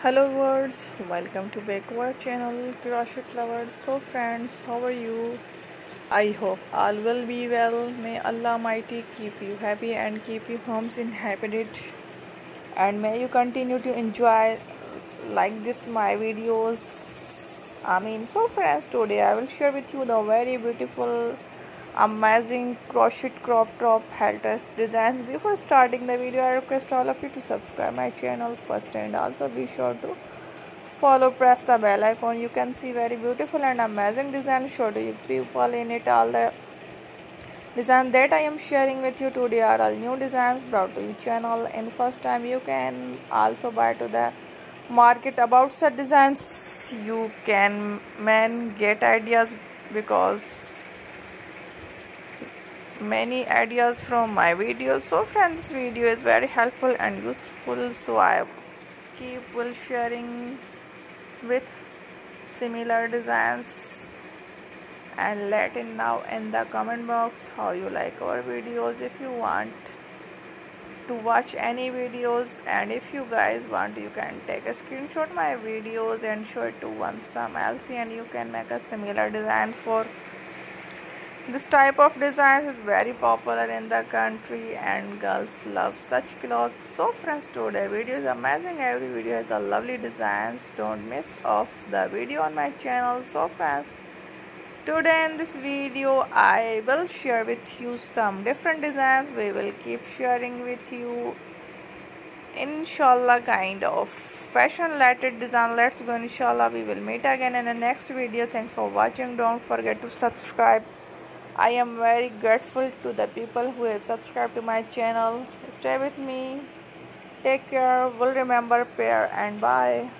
Hello words, welcome to back to our channel Crochet Lovers. So friends, how are you? I hope all will be well. May Allah Almighty keep you happy and keep your homes inhabited, and may you continue to enjoy like this my videos. So friends, today I will share with you the very beautiful amazing crochet crop top halters designs. Before starting the video, I request all of you to subscribe my channel first, and also be sure to press the bell icon. You can see very beautiful and amazing design show to you people in it. All the design that I am sharing with you today are all new designs brought to your channel, and first time you can also buy to the market about such designs. You can get ideas because many ideas from my videos. So friends, this video is very helpful and useful, so I keep sharing with similar designs, and let in now in the comment box how you like our videos. If you want to watch any videos, and if you guys want, you can take a screenshot my videos and show it to some else, and you can make a similar design for this type of design is very popular in the country, and girls love such clothes. So friends, today video is amazing. Every video has a lovely designs. Don't miss off the video on my channel. So friends, today in this video I will share with you some different designs. We will keep sharing with you inshallah kind of fashion related design. Let's go, inshallah. We will meet again in the next video. Thanks for watching. Don't forget to subscribe. I am very grateful to the people who have subscribed to my channel. Stay with me. Take care. Will remember prayer, and bye.